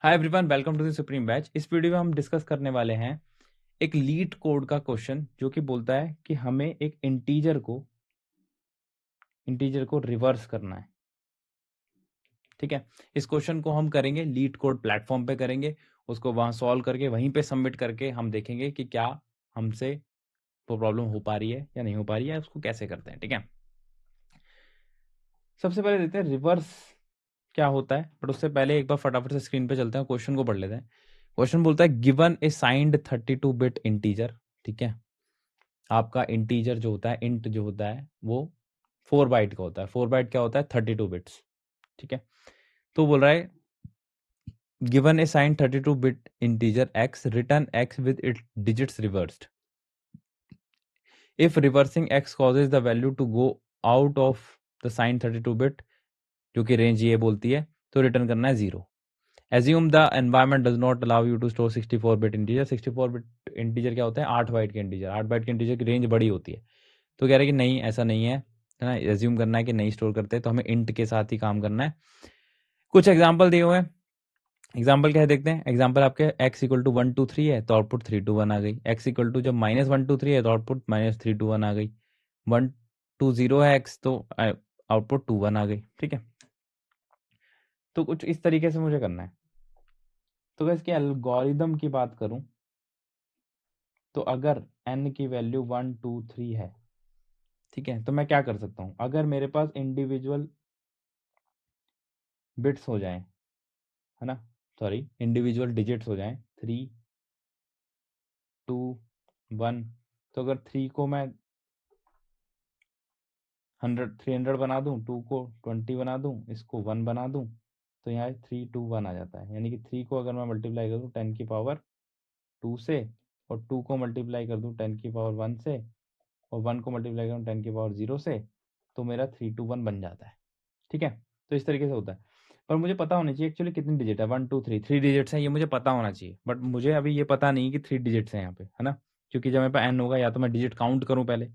Hi everyone, welcome to the supreme batch. इस video में हम डिस्कस करने वाले हैं एक लीड कोड का क्वेश्चन जो कि बोलता है कि हमें एक इंटीजर को रिवर्स करना है। ठीक है, इस क्वेश्चन को हम करेंगे लीड कोड प्लेटफॉर्म पे करेंगे, उसको वहां सॉल्व करके वहीं पे सबमिट करके हम देखेंगे कि क्या हमसे वो प्रॉब्लम हो पा रही है या नहीं हो पा रही है, उसको कैसे करते हैं। ठीक है, सबसे पहले देखते हैं रिवर्स क्या होता है, बट उससे पहले एक बार फटाफट से स्क्रीन पे चलते हैं, क्वेश्चन को पढ़ लेते हैं। क्वेश्चन बोलता है गिवन ए साइंड 32 बिट इंटीजर। ठीक है, आपका इंटीजर जो होता है, इंट जो होता है वो 4 बाइट का होता है। 4 बाइट क्या होता है? 32 बिट्स। ठीक है, तो बोल रहा है given a sign 32 bit integer x, return x with it digits reversed. If reversing x causes the value to go out of the sign 32 bit, जो कि रेंज ये बोलती है, तो रिटर्न करना है 0। Assume the environment does not allow you to store 64 bit integer. 64 bit integer क्या होता है? 8 बाइट के इंटीजर। 8 बाइट के इंटीजर की रेंज बड़ी होती है। तो कह रहे हैं कि नहीं, ऐसा नहीं है ना, एज्यूम करना है कि नहीं स्टोर करते, तो हमें इंट के साथ ही काम करना है। कुछ एग्जांपल दिए हुए हैं, एग्जाम्पल क्या है देखते हैं। एग्जाम्पल आपके x इक्वल टू 1 2 3 है तो आउटपुट 3 2 1 आ गई। x इक्वल टू जब -1 2 3 है तो आउटपुट -3 2 1 आ गई। 1 2 0 है x तो आउटपुट 2 1 आ गई। ठीक है, तो कुछ इस तरीके से मुझे करना है। तो इसके एल्गोरिदम की बात करूं तो अगर n की वैल्यू 1 2 3 है, ठीक है, तो मैं क्या कर सकता हूं? अगर मेरे पास इंडिविजुअल बिट्स हो जाएं, है ना, सॉरी इंडिविजुअल डिजिट्स हो जाएं 3 2 1, तो अगर 3 को मैं 300 बना दूं, 2 को 20 बना दूं, इसको 1 बना दूं, तो यहाँ 3 2 1 आ जाता है। यानी कि 3 को अगर मैं मल्टीप्लाई कर दूं 10 की पावर 2 से, और 2 को मल्टीप्लाई कर दूं 10 की पावर 1 से, और 1 को मल्टीप्लाई करूँ 10 की पावर 0 से, तो मेरा 3 2 1 बन जाता है। ठीक है, तो इस तरीके से होता है। पर मुझे पता होना चाहिए एक्चुअली कितनी डिजिट है। 1 2 3 3 डिजिट्स हैं, ये मुझे पता होना चाहिए, बट मुझे अभी ये पता नहीं कि 3 डिजिट्स हैं यहाँ पे, है ना। क्योंकि जब मेरे पास एन होगा, या तो मैं डिजिट काउंट करूँ पहले,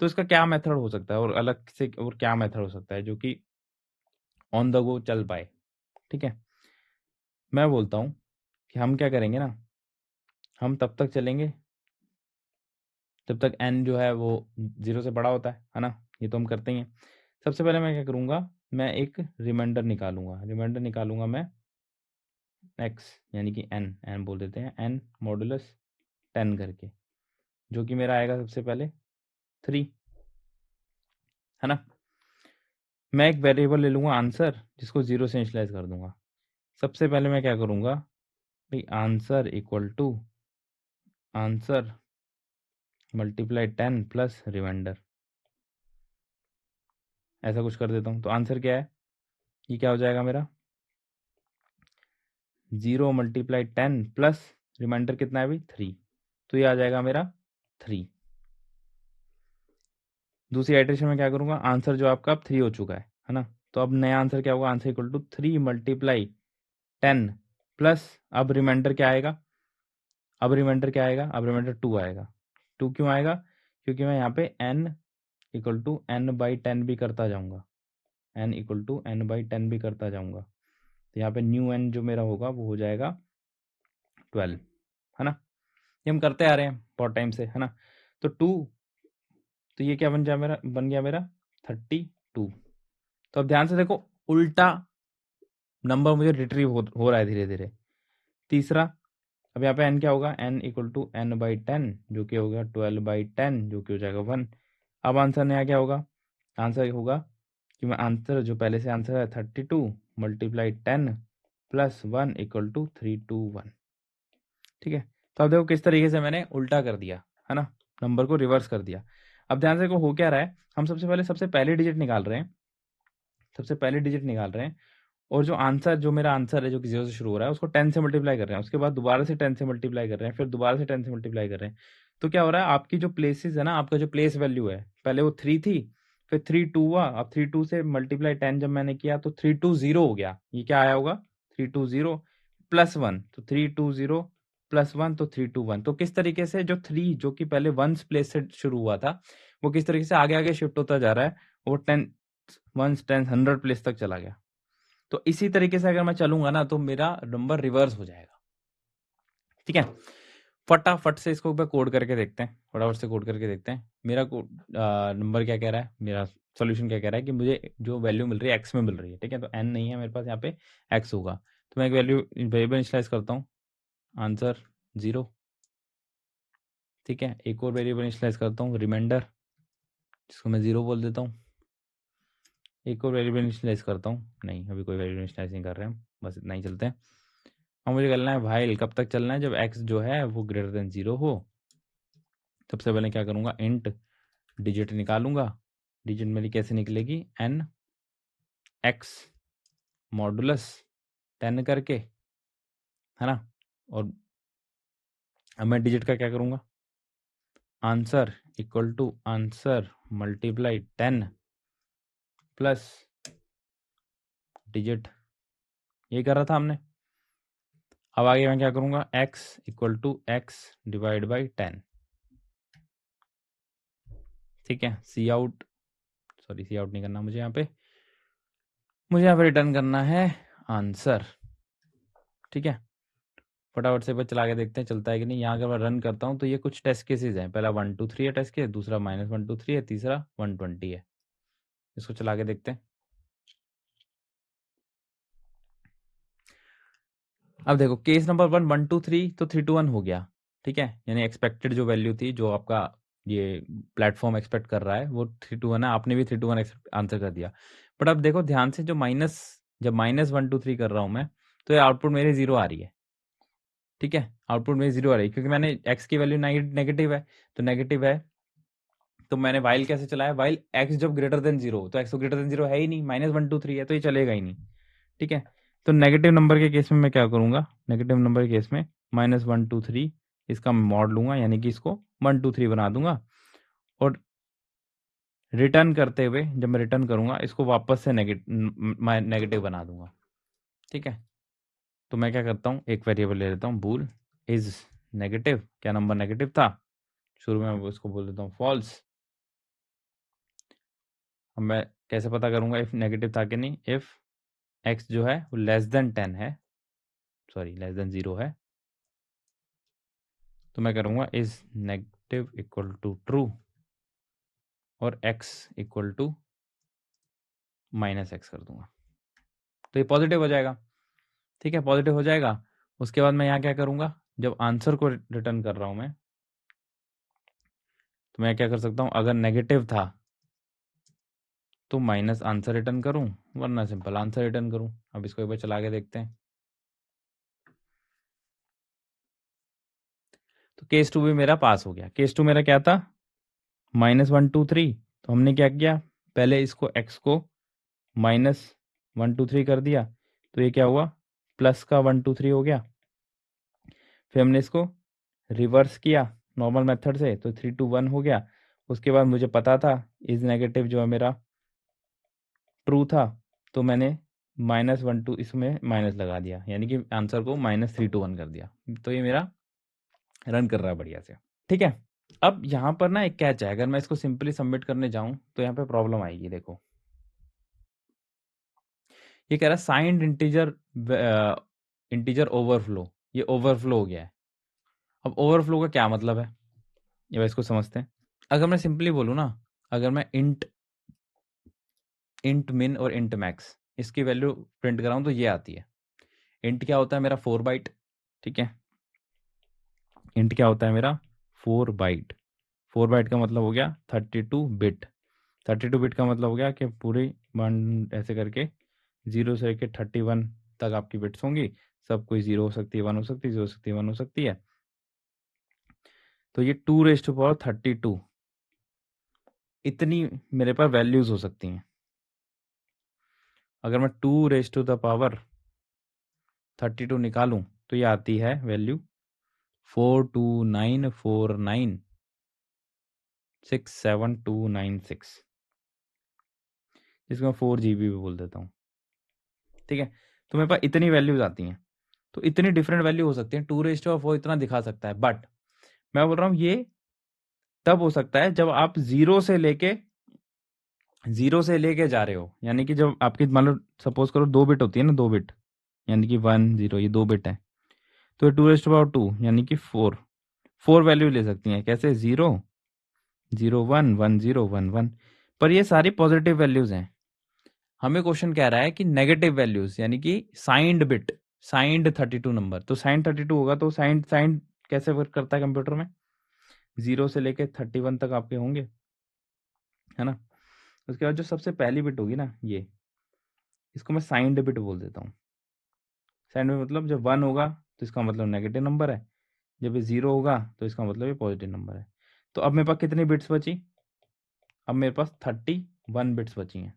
तो इसका क्या मेथड हो सकता है, और अलग से और क्या मेथड हो सकता है जो कि ऑन द गो चल पाए। ठीक है, मैं बोलता हूँ कि हम क्या करेंगे ना, हम तब तक चलेंगे जब तक एन जो है वो 0 से बड़ा होता है ना। ये तो हम करते ही हैं। सबसे पहले मैं क्या करूँगा, मैं एक रिमाइंडर निकालूंगा मैं x, यानी कि n बोल देते हैं, n मॉडुलस 10 करके, जो कि मेरा आएगा सबसे पहले 3, है ना। मैं एक वेरिएबल ले लूँगा आंसर, जिसको 0 से इनिशियलाइज कर दूंगा। सबसे पहले मैं क्या करूँगा भाई, answer equal to answer multiply 10 plus remainder, ऐसा कुछ कर देता हूँ। तो आंसर क्या है, ये क्या हो जाएगा मेरा, 0 मल्टीप्लाई 10 प्लस रिमाइंडर कितना है भाई, 3, तो ये आ जाएगा मेरा 3। दूसरी आइटरेशन में क्या करूँगा, आंसर जो आपका अब 3 हो चुका है ना, तो अब नया आंसर क्या होगा, answer equal to 3 multiply 10 plus, अब रिमाइंडर क्या आएगा, अब रिमाइंडर 2 आएगा। 2 क्यों आएगा, क्योंकि मैं यहाँ पे n इक्वल टू n/10 भी करता जाऊँगा, n इक्वल टू n/10 भी करता जाऊँगा, तो यहाँ पे न्यू n जो मेरा होगा वो हो जाएगा 12, है ना। ये हम करते आ रहे हैं बहुत टाइम से, है ना। तो 2, तो ये क्या बन गया मेरा 32। तो अब ध्यान से देखो, उल्टा नंबर मुझे रिट्रीव हो रहा है धीरे धीरे। तीसरा, अब यहाँ पे n क्या होगा, n इक्वल टू n/10, जो कि होगा 12/10, जो कि हो जाएगा 1। अब आंसर नया क्या होगा, आंसर होगा कि मैं आंसर जो पहले से आंसर है 32 मल्टीप्लाई 10 प्लस 1 इक्वल टू 321। ठीक है, तो अब देखो किस तरीके से मैंने उल्टा कर दिया, है ना, नंबर को रिवर्स कर दिया। अब ध्यान से देखो हो क्या रहा है, हम सबसे पहले डिजिट निकाल रहे हैं, और जो आंसर, जो मेरा आंसर है जो कि 0 से शुरू हो रहा है, उसको 10 से मल्टीप्लाई कर रहे हैं, उसके बाद दोबारा से 10 से मल्टीप्लाई कर रहे हैं, फिर दोबारा से 10 से मल्टीप्लाई कर रहे हैं। तो क्या हो रहा है, आपकी जो प्लेसेस है ना, आपका जो प्लेस वैल्यू है, पहले वो 3 थी, फिर 3 2 हुआ, अब 3 2 से मल्टीप्लाई 10 जब मैंने किया तो 3 2 0 हो गया। ये क्या आया होगा, 3 2 0 प्लस 1, तो 3 2 0 प्लस 1, तो 3 2 1। तो किस तरीके से जो 3 जो कि पहले 1 प्लेस से शुरू हुआ था, वो किस तरीके से आगे आगे शिफ्ट होता जा रहा है, वो 10 1 10 100 प्लेस तक चला गया। तो इसी तरीके से अगर मैं चलूंगा ना तो मेरा नंबर रिवर्स हो जाएगा। ठीक है, फटाफट से इसको कोड करके देखते हैं, फटाफट से कोड करके देखते हैं। मेरा नंबर क्या कह रहा है, मेरा सॉल्यूशन क्या कह रहा है कि मुझे जो वैल्यू मिल रही है एक्स में मिल रही है। ठीक है, तो एन नहीं है मेरे पास, यहाँ पे एक्स होगा। तो मैं एक वैल्यू वेरिएबल इनिशियलाइज करता हूँ, आंसर 0। ठीक है, एक और वेरिएबल इनिशियलाइज करता हूँ रिमाइंडर, जिसको मैं 0 बोल देता हूँ। एक और वेरिएबल इनिशियलाइज करता हूँ, नहीं अभी कोई वेरिएबल इनिशियलाइज नहीं कर रहे हैं, बस इतना ही चलते हैं। और मुझे करना है व्हाइल, कब तक चलना है, जब एक्स जो है वो ग्रेटर देन 0 हो। सबसे पहले क्या करूँगा, इंट डिजिट निकालूंगा। डिजिट मेरी कैसे निकलेगी, एन एक्स मॉडुलस 10 करके, है ना। और अब मैं डिजिट का क्या करूँगा, answer equal to answer multiply 10 plus digit, ये कर रहा था हमने। अब आगे मैं क्या करूँगा, x equal to X divide by 10। ठीक है, cout, sorry cout नहीं करना मुझे यहाँ पे, मुझे यहाँ पे रिटर्न करना है आंसर। ठीक है, फटाफट से बस चला के देखते हैं चलता है कि नहीं। यहाँ अगर मैं रन करता हूँ तो ये कुछ टेस्ट केसेस हैं, पहला 1 2 3 है टेस्ट केस, दूसरा -1 2 3 है, तीसरा 120 है। इसको चला के देखते हैं। अब देखो केस नंबर 1 1 2 3 तो 3 2 1 हो गया। ठीक है, यानी एक्सपेक्टेड जो वैल्यू थी, जो आपका ये प्लेटफॉर्म एक्सपेक्ट कर रहा है वो 3 2 1 है, आपने भी 3 2 1 आंसर कर दिया। बट अब देखो ध्यान से, जो जब -1 2 3 कर रहा हूँ मैं, तो ये आउटपुट मेरी 0 आ रही है। ठीक है, आउटपुट मेरी 0 आ रही है क्योंकि मैंने एक्स की वैल्यू नेगेटिव है, तो नेगेटिव है तो मैंने वाइल कैसे चलाया, वाइल एक्स जब ग्रेटर देन 0, तो एक्स तो ग्रेटर देन 0 है ही नहीं, -1 2 3 है तो ये चलेगा ही नहीं। ठीक है, तो नेगेटिव नंबर के केस में मैं क्या करूंगा, नेगेटिव नंबर के केस में -1 2 3 इसका मॉड लूंगा, यानी कि इसको 1 2 3 बना दूंगा। और रिटर्न करते हुए जब मैं रिटर्न करूंगा इसको वापस से नेगेटिव बना दूंगा। ठीक है, तो मैं क्या करता हूँ, एक वेरिएबल ले लेता हूँ, बूल इज नेगेटिव, क्या नंबर नेगेटिव था, शुरू में मैं इसको बोल देता हूँ फॉल्स। अब मैं कैसे पता करूंगा इफ नेगेटिव था कि नहीं, इफ एक्स जो है वो लेस देन 10 है, सॉरी लेस देन 0 है, तो मैं करूंगा is negative equal to true और x इक्वल टू -x कर दूंगा, तो ये पॉजिटिव हो जाएगा। ठीक है, पॉजिटिव हो जाएगा। उसके बाद मैं यहाँ क्या करूंगा, जब आंसर को रिटर्न कर रहा हूं मैं, तो मैं क्या कर सकता हूं, अगर नेगेटिव था तो माइनस आंसर रिटर्न करूं, वरना सिंपल आंसर रिटर्न करूं। अब इसको एक बार चला के देखते हैं। तो केस 2 भी मेरा पास हो गया। केस 2 मेरा क्या था, -1 2 3, तो हमने क्या किया, पहले इसको x को -1 2 3 कर दिया, तो ये क्या हुआ, प्लस का 1 2 3 हो गया। फिर हमने इसको रिवर्स किया नॉर्मल मेथड से, तो 3 2 1 हो गया। उसके बाद मुझे पता था इज नेगेटिव जो है मेरा ट्रू था, तो मैंने -1 2 इसमें माइनस लगा दिया, यानी कि आंसर को -3 2 1 कर दिया। तो ये मेरा रन कर रहा है बढ़िया से। ठीक है, अब यहाँ पर ना एक कैच है, अगर मैं इसको सिंपली सबमिट करने जाऊं तो यहाँ पे प्रॉब्लम आएगी। देखो ये कह रहा है साइंड इंटीजर ओवरफ्लो, ये ओवरफ्लो हो गया है। अब ओवरफ्लो का क्या मतलब है, ये इसको समझते हैं। अगर मैं सिंपली बोलूँ ना, अगर मैं इंट मिन और इंट मैक्स इसकी वैल्यू प्रिंट कराऊं तो ये आती है। इंट क्या होता है मेरा 4 बाइट। ठीक है, इंट क्या होता है मेरा 4 बाइट। 4 बाइट का मतलब हो गया 32 बिट। 32 बिट का मतलब हो गया कि पूरी वन ऐसे करके 0 से लेकर 31 तक आपकी बिट्स होंगी, सब कोई 0 हो सकती है, 1 हो सकती है, 0 हो सकती है, 1 हो सकती है। तो ये 2⁻32 इतनी मेरे पास वैल्यूज हो सकती हैं। अगर मैं 2⁻32 निकालूं तो ये आती है वैल्यू 429496796, जिसको मैं 4 GB भी बोल देता हूँ। ठीक है, तो मेरे पास इतनी वैल्यूज आती हैं, तो इतनी डिफरेंट वैल्यू हो सकती है। 2⁻4 इतना दिखा सकता है, बट मैं बोल रहा हूँ ये तब हो सकता है जब आप 0 से लेके जीरो से लेके जा रहे हो, यानी कि जब आपकी मान लो सपोज करो 2 बिट होती है ना, 2 बिट, यानी कि 1 0, ये 2 बिट है, तो 2^2 यानी कि 4 वैल्यू ले सकती हैं। कैसे? 0 0 1 1 0 1 1। पर ये सारी पॉजिटिव वैल्यूज हैं। हमें क्वेश्चन कह रहा है कि नेगेटिव वैल्यूज, यानी कि साइंड बिट, साइंड 32 नंबर। तो साइंड 32 होगा तो साइंड साइंड कैसे वर्क करता है कंप्यूटर में? 0 से लेके 31 तक आपके होंगे, है ना। उसके बाद जो सबसे पहली बिट होगी ना, ये, इसको मैं साइंड बिट बोल देता हूँ। साइंड बिट मतलब जब 1 होगा तो इसका मतलब नेगेटिव नंबर है, जब ये 0 होगा तो इसका मतलब ये पॉजिटिव नंबर है। तो अब मेरे पास कितनी बिट्स बची? अब मेरे पास 31 बिट्स बची हैं।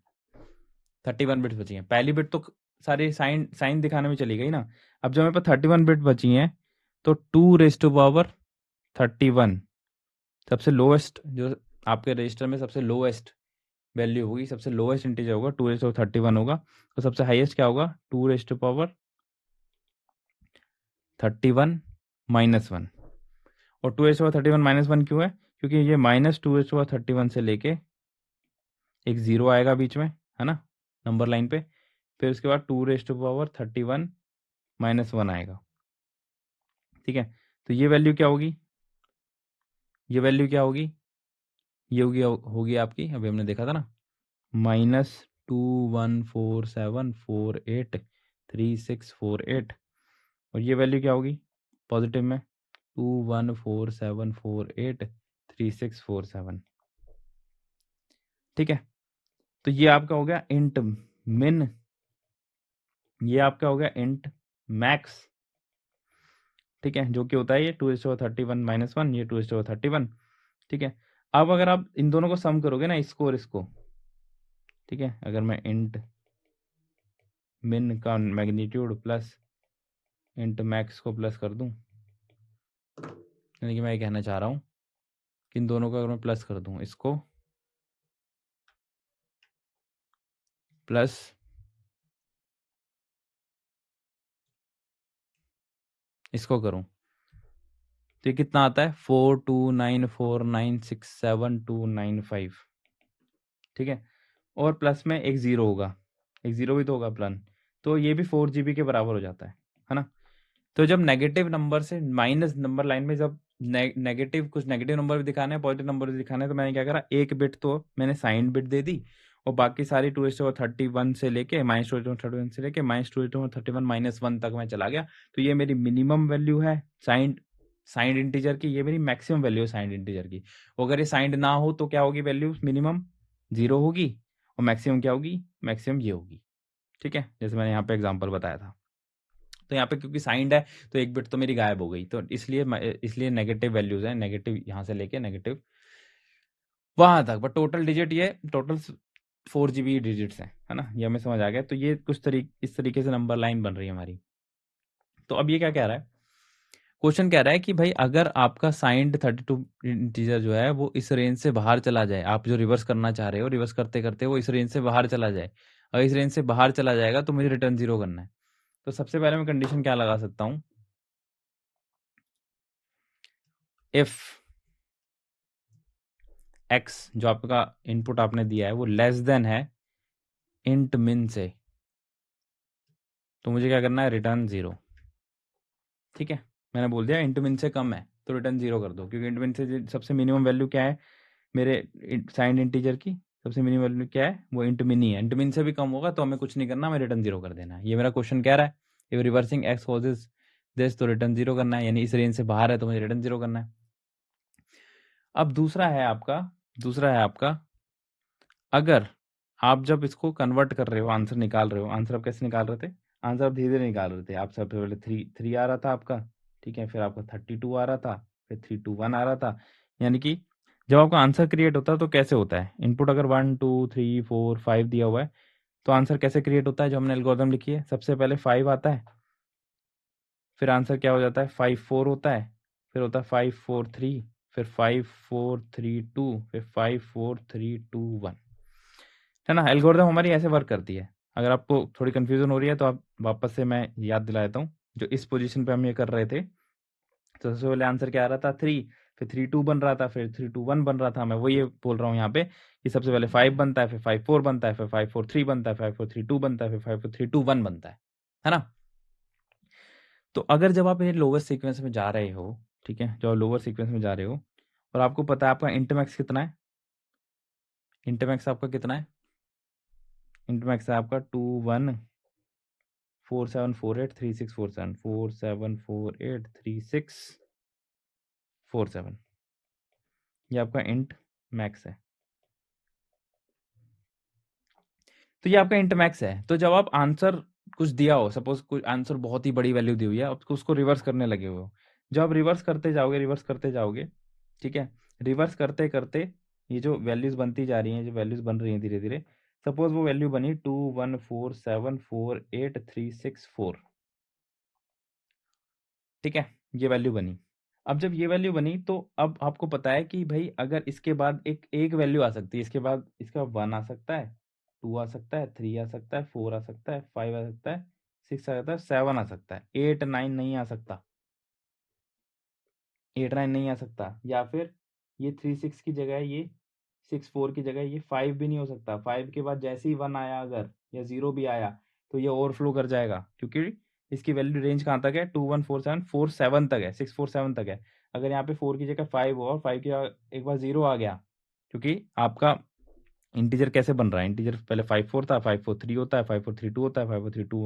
31 बिट्स बची हैं। पहली बिट तो सारी साइन साइन दिखाने में चली गई ना। अब जब मेरे पास 31 बिट बची हैं, तो 2^31 सबसे लोएस्ट, जो आपके रजिस्टर में सबसे लोएस्ट वैल्यू होगी, सबसे लोएस्ट इंटीजर होगा, 2^31 होगा। तो सबसे हाईएस्ट क्या होगा? 2^31 और 2^31 क्यों है? क्योंकि ये -2^31 से लेके एक जीरो आएगा बीच में, है ना, नंबर लाइन पे। फिर उसके बाद 2^31 - 1 आएगा। ठीक है, तो ये वैल्यू क्या होगी? ये वैल्यू क्या होगी? ये होगी आपकी, अभी हमने देखा था ना, -214748364 और ये वैल्यू क्या होगी पॉजिटिव में? 214748364। ठीक है, तो ये आपका हो गया इंट मिन, ये आपका हो गया इंट मैक्स। ठीक है, जो कि होता है ये 2^31 - 1, ये 2^31। ठीक है, अब अगर आप इन दोनों को सम करोगे ना, इसको और इसको, ठीक है, अगर मैं इंट मिन का मैग्नीट्यूड प्लस इंट मैक्स को प्लस कर दूं, यानी कि मैं ये कहना चाह रहा हूं कि इन दोनों को अगर मैं प्लस कर दूं, इसको प्लस इसको करूं, तो ये कितना आता है? 4294967295। ठीक है, और प्लस में एक जीरो होगा, एक जीरो भी तो होगा प्लन, तो ये भी 4 GB के बराबर हो जाता है ना। तो जब नेगेटिव नंबर से माइनस नंबर लाइन में जब नेगेटिव कुछ नेगेटिव नंबर भी दिखाना है, पॉजिटिव नंबर भी दिखाना है, तो मैंने क्या करा, एक बिट तो मैंने साइन बिट दे दी, और बाकी सारी 2^31 से लेके -2^31 से लेके -2^31 - 1 तक मैं चला गया। तो ये मेरी मिनिमम वैल्यू है साइंड साइंड इंटीजर की, ये मेरी मैक्सिमम वैल्यू है साइंड इंटीजर की। अगर ये साइंड ना हो तो क्या होगी वैल्यू? मिनिमम 0 होगी, और मैक्सिमम क्या होगी? मैक्सिमम ये होगी। ठीक है, जैसे मैंने यहाँ पे एग्जाम्पल बताया था। तो यहाँ पे क्योंकि साइंड है तो एक बिट तो मेरी गायब हो गई, तो इसलिए नेगेटिव वैल्यूज है, नेगेटिव यहाँ से लेके नेगेटिव वहां तक। बट टोटल डिजिट, ये टोटल 4 GB डिजिट्स है ना, ये हमें समझ आ गया। तो ये कुछ इस तरीके से नंबर लाइन बन रही है हमारी। तो अब ये क्या कह रहा है? क्वेश्चन कह रहा है कि भाई अगर आपका साइंड 32 इंटीजर जो है वो इस रेंज से बाहर चला जाए, आप जो रिवर्स करना चाह रहे हो, रिवर्स करते करते वो इस रेंज से बाहर चला जाए, और इस रेंज से बाहर चला जाएगा तो मुझे रिटर्न 0 करना है। तो सबसे पहले मैं कंडीशन क्या लगा सकता हूं? इफ x जो आपका इनपुट आपने दिया है वो लेस देन है इंट मिन से, तो मुझे क्या करना है? रिटर्न 0। ठीक है, मैंने बोल दिया इंट मिन से कम है तो रिटर्न 0 कर दो, क्योंकि इंट मिन से सबसे मिनिमम वैल्यू क्या है मेरे साइंड इंटीजर की? सबसे मिनिमम वैल्यू क्या है? वो इंट मिन ही है। इंट मिन से भी कम होगा तो हमें कुछ नहीं करना, हमें रिटर्न 0 कर देना है। ये मेरा क्वेश्चन कह रहा है, if reversing x causes this, तो रिटर्न 0 करना है, यानी इस रेंज से बाहर है तो मुझे रिटर्न 0 करना है। अब दूसरा है आपका अगर आप जब इसको कन्वर्ट कर रहे हो, आंसर निकाल रहे हो, आंसर आप कैसे निकाल रहे थे? आंसर आप धीरे धीरे निकाल रहे थे। आप सबसे पहले 3 आ रहा था आपका, ठीक है, फिर आपका 32 आ रहा था, फिर 3 2 1 आ रहा था। यानी कि जब आपका आंसर क्रिएट होता है तो कैसे होता है? इनपुट अगर 1 2 3 4 5 दिया हुआ है तो आंसर कैसे क्रिएट होता है? जो हमने एल्गोरिथम लिखी है, सबसे पहले 5 आता है, फिर आंसर क्या हो जाता है? 5 4 होता है, फिर होता है 5 4 3, फिर 5 4 3 2, फिर 5 4 3 2 1, है ना। एल्गोरिथम हमारी ऐसे वर्क करती है। अगर आपको थोड़ी कंफ्यूजन हो रही है तो आप वापस से मैं याद दिला देता हूँ। जो इस पोजीशन पे हम ये कर रहे थे, तो सबसे पहले आंसर क्या आ रहा था? 3, फिर 3 2 बन रहा था, फिर 3 2 1 बन रहा था। मैं वो ये बोल रहा हूँ यहाँ पे कि सबसे पहले 5 बनता है, फिर 5 4 बनता है, फिर 5 4 3 बनता है, 5 4 3 2 बनता है, फिर 5 4 3 2 1 बनता है ना। तो अगर जब आप ये लोअर सीक्वेंस में जा रहे हो, ठीक है, जब लोअर सीक्वेंस में जा रहे हो और आपको पता है आपका इंटरमैक्स कितना है, इंटरमैक्स आपका कितना है, इंटरमैक्स है आपका 2 1 4 7 4 8 3 6 4 7 4 7 4 8 3 6 4 7, ये आपका इंट मैक्स है। तो ये आपका इंट मैक्स है। तो जब आप आंसर कुछ दिया हो, सपोज कोई आंसर बहुत ही बड़ी वैल्यू दी हुई है, आप उसको रिवर्स करने लगे हो, जब आप रिवर्स करते जाओगे, ठीक है, रिवर्स करते करते ये जो वैल्यूज बनती जा रही हैं, जो वैल्यूज बन रही हैं धीरे धीरे, सपोज वो वैल्यू बनी 2 1 4 7 4 8 3 6 4, ठीक है, ये वैल्यू बनी। अब जब ये वैल्यू बनी तो अब आपको पता है कि भाई अगर इसके बाद एक एक वैल्यू आ सकती है, इसके बाद इसका 1 आ सकता है, 2 आ सकता है, 3 आ सकता है, 4 आ सकता है, 5 आ सकता है, 6 आ सकता है, 7 आ सकता है, 8 9 नहीं आ सकता, 8 9 नहीं आ सकता, या फिर ये 3 6 की जगह ये 6 4 की जगह ये 5 भी नहीं हो सकता। 5 के बाद जैसे ही 1 आया अगर या 0 भी आया तो ये ओवरफ्लो कर जाएगा, क्योंकि इसकी वैल्यू रेंज कहाँ तक है, 2 1 4 7 4 7 तक है, 6 4 7 तक है। अगर यहाँ पे 4 की जगह 5 हो और 5 के एक बार 0 आ गया, क्योंकि आपका इंटीजर कैसे बन रहा है, इंटीजर पहले 5 4 था, 5 4 3 होता है, 5 4 3 2 होता है, 5 4 3 2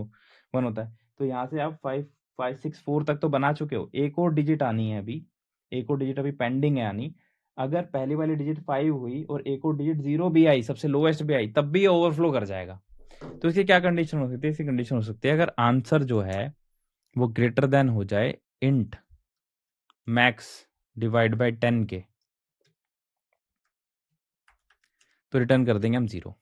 1 होता है। तो यहाँ से आप 5 5 6 4 तक तो बना चुके हो, एक और डिजिट आनी है अभी, एक और डिजिट अभी पेंडिंग है आनी। अगर पहली वाली डिजिट 5 हुई और एक और डिजिट 0 भी आई, सबसे लोएस्ट भी आई, तब भी ये ओवरफ्लो कर जाएगा। तो इसकी क्या कंडीशन हो सकती है, इसकी कंडीशन हो सकती है अगर आंसर जो है वो ग्रेटर देन हो जाए इंट मैक्स डिवाइड बाय 10 के, तो रिटर्न कर देंगे हम 0।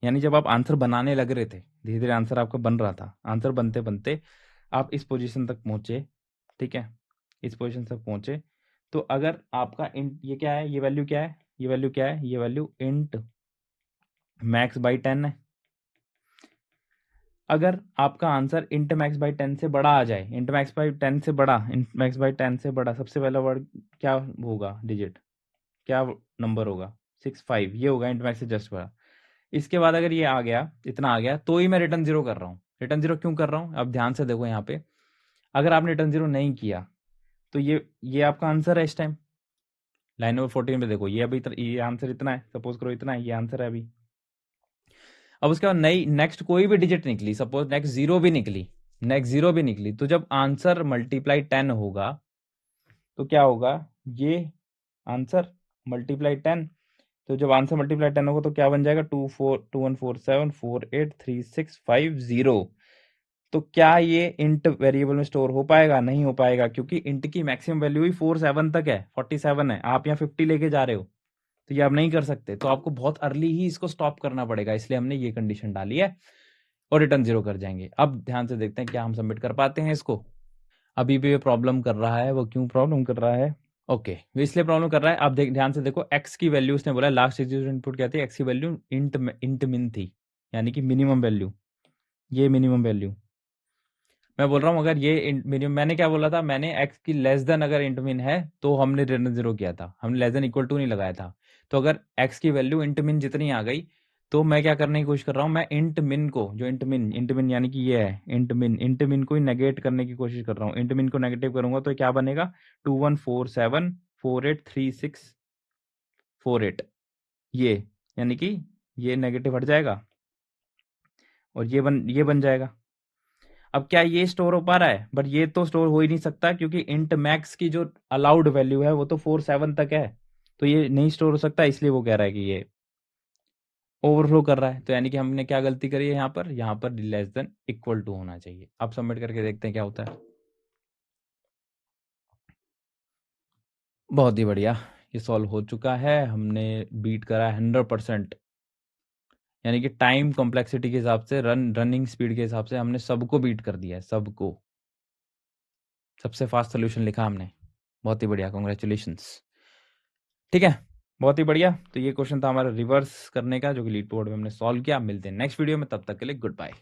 यानी जब आप आंसर बनाने लग रहे थे, धीरे धीरे आंसर आपका बन रहा था, आंसर बनते बनते आप इस पोजीशन तक पहुंचे, ठीक है, इस पोजीशन तक पहुंचे, तो अगर आपका इंट ये क्या है, ये वैल्यू क्या है, ये वैल्यू क्या है, ये वैल्यू इंट मैक्स बाई 10 है। अगर आपका आंसर इंट मैक्स बाई 10 से बड़ा आ जाए, इंट मैक्स बाई 10 से बड़ा, इंट मैक्स बाई 10 से बड़ा, सबसे पहला वर्ड क्या होगा, डिजिट क्या नंबर होगा, 6 5, ये होगा इंट मैक्स से जस्ट बड़ा। इसके बाद अगर ये आ गया, इतना आ गया, तो ही मैं रिटर्न 0 कर रहा हूँ। रिटर्न 0 क्यों कर रहा हूँ, अब ध्यान से देखो यहाँ पे, अगर आपने रिटर्न 0 नहीं किया तो ये आपका आंसर है इस टाइम। लाइन नंबर 14 पे देखो, ये अभी ये आंसर इतना है, सपोज करो इतना है, ये आंसर है अभी। अब उसके बाद नई नेक्स्ट कोई भी डिजिट निकली, सपोज नेक्स्ट 0 भी निकली, नेक्स्ट 0 भी निकली, तो जब आंसर मल्टीप्लाई 10 होगा तो क्या होगा, ये आंसर मल्टीप्लाई 10, तो जब आंसर मल्टीप्लाई 10 होगा तो क्या बन जाएगा, 2 4 2 1 4 7 4 8 3 6 5 0। तो क्या ये इंट वेरिएबल में स्टोर हो पाएगा, नहीं हो पाएगा, क्योंकि इंट की मैक्सिमम वैल्यू ही 4 7 तक है, 47 है, आप यहाँ 50 लेके जा रहे हो, तो ये आप नहीं कर सकते, तो आपको बहुत अर्ली ही इसको स्टॉप करना पड़ेगा, इसलिए हमने ये कंडीशन डाली है और रिटर्न 0 कर जाएंगे। अब ध्यान से देखते हैं क्या हम सबमिट कर पाते हैं इसको। अभी भी ये प्रॉब्लम कर रहा है, वो क्यों प्रॉब्लम कर रहा है, ओके, वो इसलिए प्रॉब्लम कर रहा है। आप ध्यान से देखो, एक्स की वैल्यू उसने बोला लास्ट इनपुट क्या थी, एक्स की वैल्यू इंट मिन थी, यानी कि मिनिमम वैल्यू, ये मिनिमम वैल्यू मैं बोल रहा हूँ। अगर ये मिनिमम, मैंने क्या बोला था, मैंने एक्स की लेस देन अगर इंट मिन है तो हमने रिटर्न 0 किया था, हमने लेस देन इक्वल टू नहीं लगाया था। तो अगर एक्स की वैल्यू इंट मिन जितनी आ गई, तो मैं क्या करने की कोशिश कर रहा हूँ, मैं इंट मिन को, जो इंट मिन यानी कि ये है इंट मिन को ही नेगेट करने की कोशिश कर रहा हूँ। इंट मिन को नेगेटिव करूंगा तो क्या बनेगा, 2 1 4 7 4 8 3 6 4 8, ये यानी कि ये नेगेटिव हट जाएगा और ये बन जाएगा। अब क्या ये स्टोर हो पा रहा है, बट ये तो स्टोर हो ही नहीं सकता, क्योंकि इंट मैक्स की जो अलाउड वैल्यू है वो तो 4 7 तक है, तो ये नहीं स्टोर हो सकता, इसलिए वो कह रहा है कि ये ओवरफ्लो कर रहा है। तो यानी कि हमने क्या गलती करी है, यहाँ पर लेस देन इक्वल टू होना चाहिए। अब सबमिट करके देखते हैं क्या होता है। बहुत ही बढ़िया, ये सॉल्व हो चुका है, हमने बीट करा है 100%, यानी कि टाइम कॉम्प्लेक्सिटी के हिसाब से, रनिंग स्पीड के हिसाब से हमने सबको बीट कर दिया है, सबको, सबसे फास्ट सोल्यूशन लिखा हमने। बहुत ही बढ़िया, कॉन्ग्रेचुलेशंस। ठीक है, बहुत ही बढ़िया। तो ये क्वेश्चन था हमारा रिवर्स करने का, जो कि लीड बोर्ड में हमने सॉल्व किया। मिलते हैं नेक्स्ट वीडियो में, तब तक के लिए गुड बाय।